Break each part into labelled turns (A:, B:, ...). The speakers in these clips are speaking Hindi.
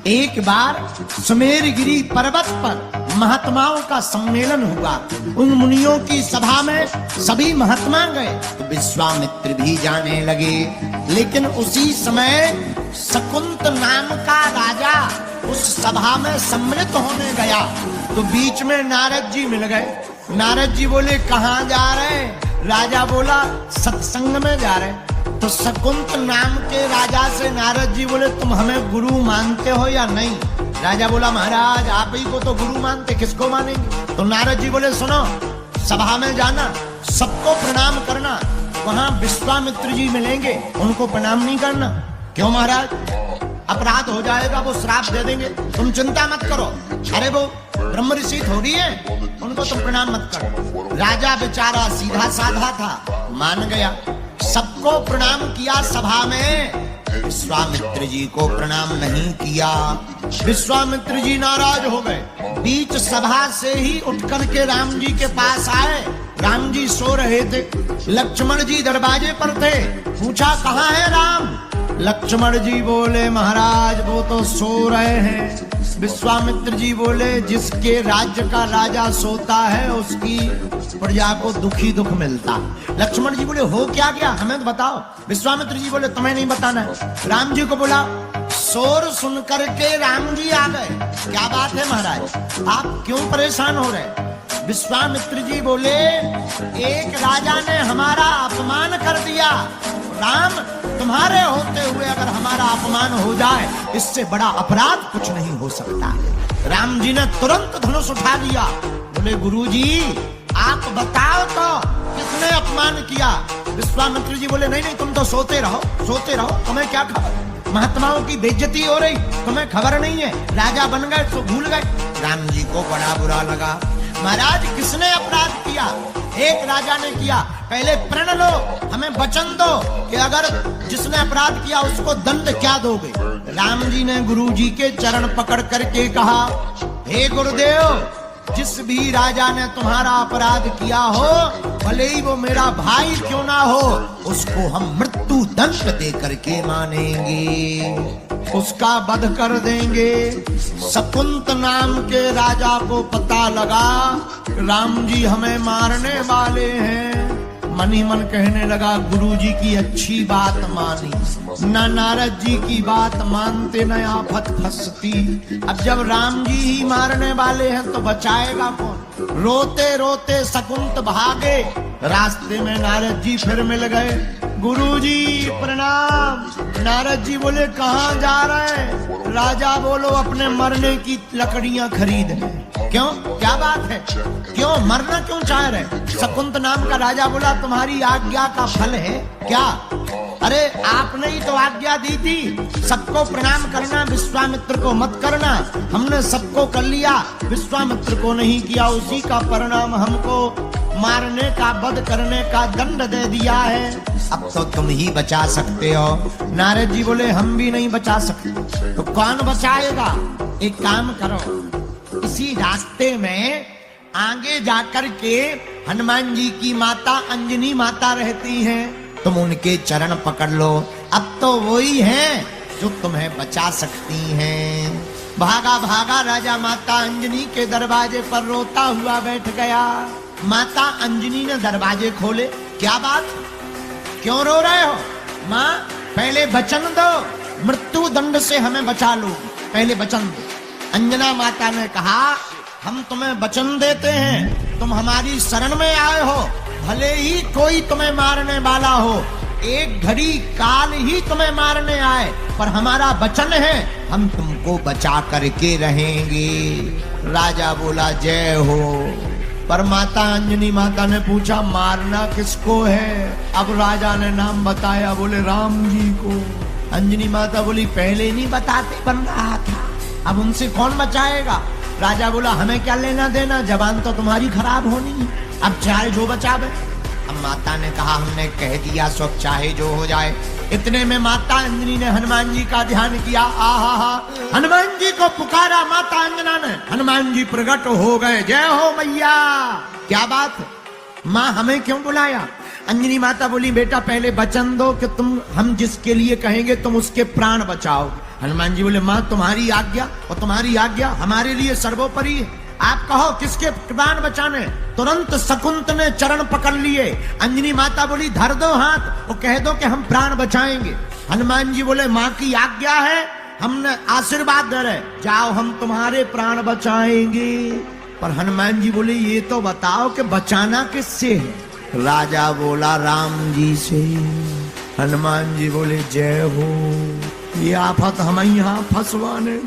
A: एक बार सुमेरगिरी पर्वत पर महात्माओं का सम्मेलन हुआ। उन मुनियों की सभा में सभी महात्मा गए तो विश्वामित्र भी जाने लगे। लेकिन उसी समय शकुंत नाम का राजा उस सभा में सम्मिलित होने गया तो बीच में नारद जी मिल गए। नारद जी बोले कहाँ जा रहे? राजा बोला सत्संग में जा रहे। तो शकुंत नाम के राजा से नारद जी बोले तुम हमें गुरु मानते हो या नहीं? राजा बोला महाराज आप ही को तो गुरु मानते, किसको मानेंगे? तो नारद जी बोले सुनो, सभा में जाना, सबको प्रणाम करना, वहां विश्वामित्र जी मिलेंगे, उनको प्रणाम नहीं करना। क्यों महाराज? अपराध हो जाएगा, वो श्राप दे देंगे। तुम चिंता मत करो, अरे वो ब्रह्म ऋषि थोड़ी है, उनको तुम प्रणाम मत करो। राजा बेचारा सीधा साधा था, मान गया, सबको प्रणाम किया। सभा में विश्वामित्र जी को प्रणाम नहीं किया। विश्वामित्र जी नाराज हो गए। बीच सभा से ही उठ करके राम जी के पास आए। राम जी सो रहे थे, लक्ष्मण जी दरवाजे पर थे। पूछा कहाँ है राम? लक्ष्मण जी बोले महाराज वो तो सो रहे हैं। विश्वामित्र जी बोले जिसके राज्य का राजा सोता है उसकी प्रजा को दुखी दुख मिलता। लक्ष्मण जी बोले हो क्या गया, हमें तो बताओ। विश्वामित्र जी बोले तुम्हें नहीं बताना है। राम जी को बोला। शोर सुन करके राम जी आ गए। क्या बात है महाराज, आप क्यों परेशान हो रहे? विश्वामित्र जी बोले एक राजा ने हमारा अपमान कर दिया। राम तुम्हारे होते हुए अगर हमारा अपमान हो जाए इससे बड़ा अपराध कुछ नहीं हो सकता। राम जी ने तुरंत धनुष उठा लिया। बोले गुरुजी आप बताओ तो किसने अपमान किया? विश्वामित्र जी बोले नहीं नहीं तुम तो सोते रहो, सोते रहो, तुम्हें क्या खबर? महात्माओं की बेइज्जती हो रही, तुम्हें खबर नहीं है? राजा बन गए तो भूल गए। राम जी को बड़ा बुरा लगा। महाराज किसने अपराध किया? एक राजा ने किया। पहले प्रण लो, हमें वचन दो कि अगर जिसने अपराध किया उसको दंड क्या दोगे? राम जी ने गुरु जी के चरण पकड़ करके कहा हे गुरुदेव, जिस भी राजा ने तुम्हारा अपराध किया हो, भले ही वो मेरा भाई क्यों ना हो, उसको हम मृत्यु दंड दे करके मानेंगे, उसका वध कर देंगे। शकुंत नाम के राजा को पता लगा राम जी हमें मारने वाले हैं। मन ही मन कहने लगा गुरुजी की अच्छी बात मानी, न नारद जी की बात मानते न आफत फंसती। अब जब राम जी ही मारने वाले हैं तो बचाएगा कौन? रोते रोते शकुंत भागे। रास्ते में नारद जी फिर मिल गए। गुरुजी प्रणाम। नारद जी बोले कहाँ जा रहे हैं? राजा बोलो अपने मरने की लकड़ियां खरीदने। क्यों, क्या बात है? क्यों मरना क्यों चाह रहे? शकुंत नाम का राजा बोला तुम्हारी आज्ञा का फल है क्या? अरे आपने ही तो आज्ञा दी थी सबको प्रणाम करना, विश्वामित्र को मत करना। हमने सबको कर लिया, विश्वामित्र को नहीं किया, उसी का परिणाम हमको मारने का, वध करने का दंड दे दिया है। अब तो तुम ही बचा सकते हो। नारद जी बोले हम भी नहीं बचा सकते। तो कौन बचाएगा? एक काम करो, इसी रास्ते में आगे जाकर के हनुमान जी की माता अंजनी माता रहती हैं, तुम उनके चरण पकड़ लो। अब तो वही हैं जो तुम्हें बचा सकती हैं। भागा भागा राजा माता अंजनी के दरवाजे पर रोता हुआ बैठ गया। माता अंजनी ने दरवाजे खोले। क्या बात, क्यों रो रहे हो? माँ पहले वचन दो, मृत्यु दंड से हमें बचा लो, पहले वचन दो। अंजना माता ने कहा हम तुम्हें वचन देते हैं, तुम हमारी शरण में आए हो, भले ही कोई तुम्हें मारने वाला हो, एक घड़ी काल ही तुम्हें मारने आए, पर हमारा वचन है हम तुमको बचा करके रहेंगे। राजा बोला जय हो। पर माता अंजनी माता ने पूछा मारना किसको है? अब राजा ने नाम बताया, बोले राम जी को। अंजनी माता बोली पहले नहीं बताते बन रहा था, अब उनसे कौन बचाएगा? राजा बोला हमें क्या लेना देना, जबान तो तुम्हारी खराब होनी है, अब चाहे जो बचावे। अब माता ने कहा हमने कह दिया, सब चाहे जो हो जाए। इतने में माता अंजनी ने हनुमान जी का ध्यान किया। आहा, हनुमान जी को पुकारा माता अंजना ने, हनुमान जी प्रकट हो गए। जय हो मैया। क्या बात है माँ, हमें क्यों बुलाया? अंजनी माता बोली बेटा पहले वचन दो कि तुम हम जिसके लिए कहेंगे तुम उसके प्राण बचाओ। हनुमान जी बोले मां तुम्हारी आज्ञा, और तुम्हारी आज्ञा हमारे लिए सर्वोपरि है। आप कहो किसके प्राण बचाने। तुरंत शकुंत ने चरण पकड़ लिए। अंजनी माता बोली धर दो हाथ और कह दो कि हम प्राण बचाएंगे। हनुमान जी बोले मां की आज्ञा है, हमने आशीर्वाद दे रहे, जाओ हम तुम्हारे प्राण बचाएंगे। पर हनुमान जी बोले ये तो बताओ कि बचाना किससे है। राजा बोला राम जी से। हनुमान जी बोले जय हो, ये आफत हमें यहाँ फंसवाने,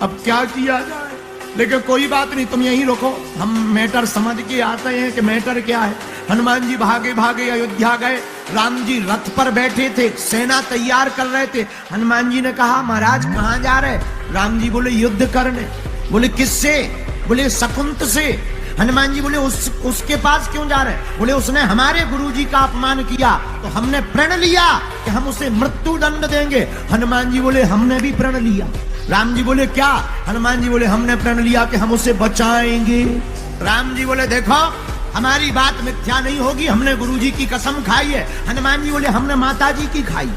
A: अब क्या किया जाए। लेकिन कोई बात नहीं, तुम यहीं रुको, हम मैटर समझ के आते हैं कि मैटर क्या है। हनुमान जी भागे भागे अयोध्या गए। राम जी रथ पर बैठे थे, सेना तैयार कर रहे थे। हनुमान जी ने कहा महाराज कहाँ जा रहे। राम जी बोले युद्ध करने। बोले किससे। बोले शकुंत से। हनुमान जी बोले उसके पास क्यों जा रहे। बोले उसने हमारे गुरुजी का अपमान किया तो हमने प्रण लिया कि हम उसे मृत्यु दंड देंगे। हनुमान जी बोले हमने भी प्रण लिया। राम जी बोले क्या। हनुमान जी बोले हमने प्रण लिया कि हम उसे बचाएंगे। राम जी बोले देखो हमारी बात मिथ्या नहीं होगी, हमने गुरुजी की कसम खाई है। हनुमान जी बोले हमने माता जी की खाई।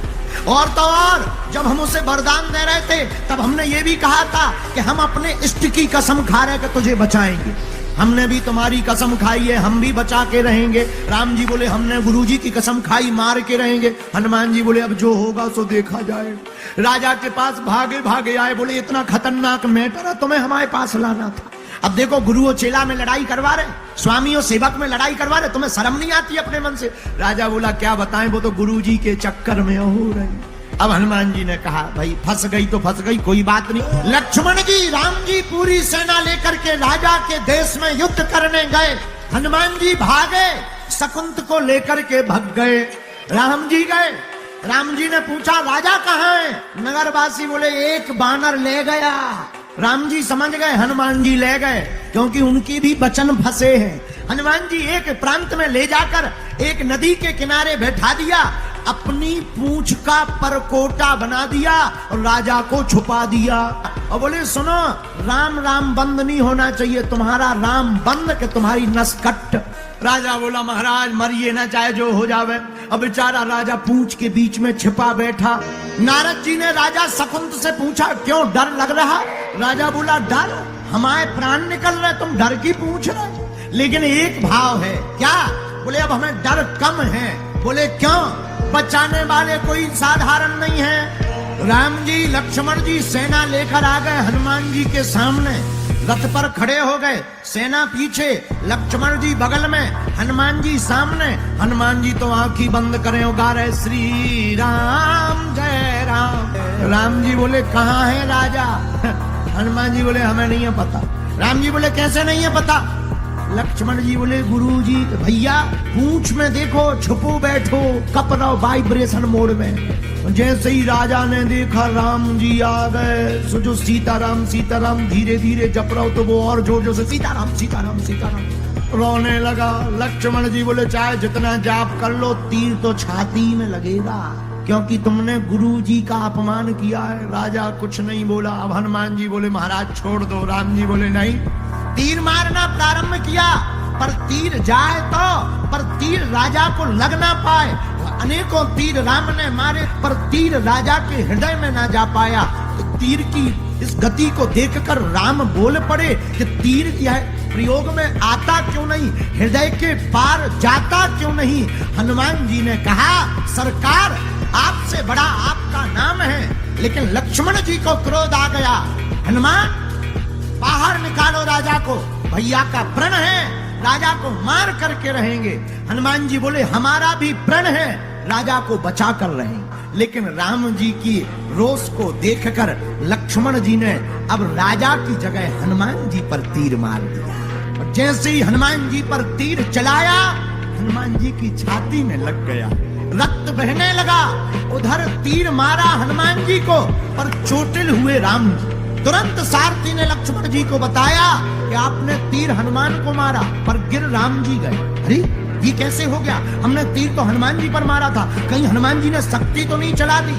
A: और तो और जब हम उसे वरदान दे रहे थे तब हमने ये भी कहा था कि हम अपने इष्ट की कसम खा रहे कि तुझे बचाएंगे। हमने भी तुम्हारी कसम खाई है, हम भी बचा के रहेंगे। राम जी बोले हमने गुरुजी की कसम खाई, मार के रहेंगे। हनुमान जी बोले अब जो होगा सो देखा जाए। राजा के पास भागे भागे आए। बोले इतना खतरनाक मैटर है, तुम्हें हमारे पास लाना था। अब देखो गुरु और चेला में लड़ाई करवा रहे, स्वामी और सेवक में लड़ाई करवा रहे, तुम्हें शर्म नहीं आती अपने मन से। राजा बोला क्या बताएं, वो तो गुरुजी के चक्कर में हो रही। अब हनुमान जी ने कहा भाई फंस गई तो फंस गई, कोई बात नहीं। लक्ष्मण जी राम जी पूरी सेना लेकर के राजा के देश में युद्ध करने गए। हनुमान जी भागे, शकुंत को लेकर के भग गए। राम जी गए। राम जी ने पूछा राजा कहाँ है। नगरवासी बोले एक बानर ले गया। राम जी समझ गए हनुमान जी ले गए, क्योंकि उनकी भी वचन फंसे हैं। हनुमान जी एक प्रांत में ले जाकर एक नदी के किनारे बैठा दिया, अपनी पूंछ का परकोटा बना दिया और राजा को छुपा दिया। और बोले सुनो राम राम बंद नहीं होना चाहिए, तुम्हारा राम बंद के तुम्हारी नस कट। राजा बोला महाराज मरिए ना, चाहे जो हो जावे। अब बेचारा राजा पूंछ के बीच में छिपा बैठा। नारद जी ने राजा शकुंत से पूछा क्यों डर लग रहा। राजा बोला डर, हमारे प्राण निकल रहे, तुम डर की पूछ रहे। लेकिन एक भाव है क्या। बोले अब हमें डर कम है। बोले क्यों। बचाने वाले कोई साधारण नहीं है। राम जी लक्ष्मण जी सेना लेकर आ गए हनुमान जी के सामने। रथ पर खड़े हो गए, सेना पीछे, लक्ष्मण जी बगल में, हनुमान जी सामने। हनुमान जी तो आंखी बंद करे गा रहे श्री राम जय राम। राम जी बोले कहाँ है राजा। हनुमान जी बोले हमें नहीं है पता। राम जी बोले कैसे नहीं है पता। लक्ष्मण जी बोले गुरु जी भैया पूंछ में देखो, छुपो बैठो, कप रहो वाइब्रेशन मोड में। जैसे ही राजा ने देखा राम जी आ गए, सो जो सीताराम सीताराम धीरे धीरे जप रहो तो वो और जोर जोर से सीताराम सीताराम सीताराम रोने लगा। लक्ष्मण जी बोले चाहे जितना जाप कर लो तीर तो छाती में लगेगा, क्योंकि तुमने गुरु जी का अपमान किया है। राजा कुछ नहीं बोला। अब हनुमान जी बोले महाराज छोड़ दो। राम जी बोले नहीं। तीर मारना प्रारंभ किया, पर तीर जाए तो, पर तीर राजा को लग ना पाए। अनेकों तीर राम ने मारे, पर तीर राजा के हृदय में ना जा पाया। तो तीर की इस गति को देखकर राम बोल पड़े कि तीर यह प्रयोग में आता क्यों नहीं, हृदय के पार जाता क्यों नहीं। हनुमान जी ने कहा सरकार आपसे बड़ा आपका नाम है। लेकिन लक्ष्मण जी को क्रोध आ गया। हनुमान बाहर निकालो राजा को, भैया का प्रण है, राजा को मार करके रहेंगे। हनुमान जी बोले हमारा भी प्रण है, राजा को बचा कर रहेंगे। लेकिन राम जी की रोष को देखकर लक्ष्मण जी ने अब राजा की जगह हनुमान जी पर तीर मार दिया। और जैसे ही हनुमान जी पर तीर चलाया, हनुमान जी की छाती में लग गया, रक्त बहने लगा। उधर तीर मारा हनुमान जी को, पर चोटिल हुए राम जी। तुरंत सारथी ने लक्ष्मण जी को बताया कि आपने तीर हनुमान को मारा, पर गिर राम जी गए। अरे ये कैसे हो गया, हमने तीर तो हनुमान जी पर मारा था, कहीं हनुमान जी ने शक्ति तो नहीं चला दी।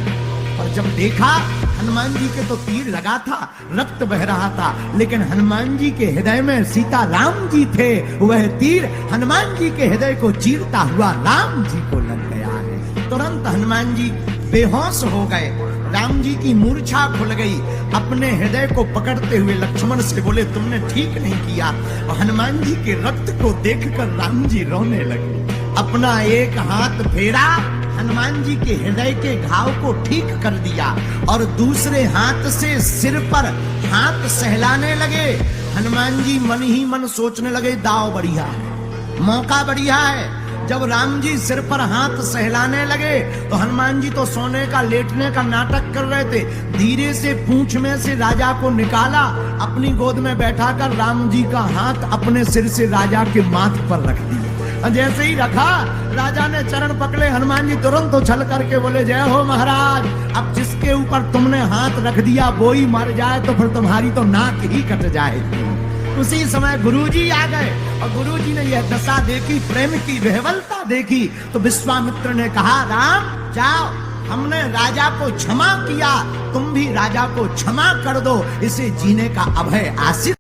A: और जब देखा हनुमान जी के तो तीर लगा था, रक्त बह रहा था, लेकिन हनुमान जी के हृदय में सीता राम जी थे। वह तीर हनुमान जी के हृदय को चीरता हुआ राम जी को लग गया है। तुरंत हनुमान जी बेहोश हो गए। राम जी की मूर्छा खुल गई। अपने हृदय को पकड़ते हुए लक्ष्मण से बोले, तुमने ठीक नहीं किया। और हनुमान जी के रक्त को देखकर राम जी रोने लगे। अपना एक हाथ फेरा, हनुमान जी के हृदय के घाव को ठीक कर दिया और दूसरे हाथ से सिर पर हाथ सहलाने लगे। हनुमान जी मन ही मन सोचने लगे, दाव बढ़िया है, मौका बढ़िया है। जब राम जी सिर पर हाथ सहलाने लगे तो हनुमान जी तो सोने का लेटने का नाटक कर रहे थे। धीरे से पूंछ में से राजा को निकाला, अपनी गोद में बैठाकर राम जी का हाथ अपने सिर से राजा के माथ पर रख दिया। जैसे ही रखा, राजा ने चरण पकड़े। हनुमान जी तुरंत उछल करके बोले, जय हो महाराज, अब जिसके ऊपर तुमने हाथ रख दिया वो ही मर जाए तो फिर तुम्हारी तो नाक ही कट जाएगी। उसी समय गुरुजी आ गए और गुरुजी ने यह दशा देखी, प्रेम की विह्वलता देखी, तो विश्वामित्र ने कहा, राम जाओ, हमने राजा को क्षमा किया, तुम भी राजा को क्षमा कर दो, इसे जीने का अभय आशीष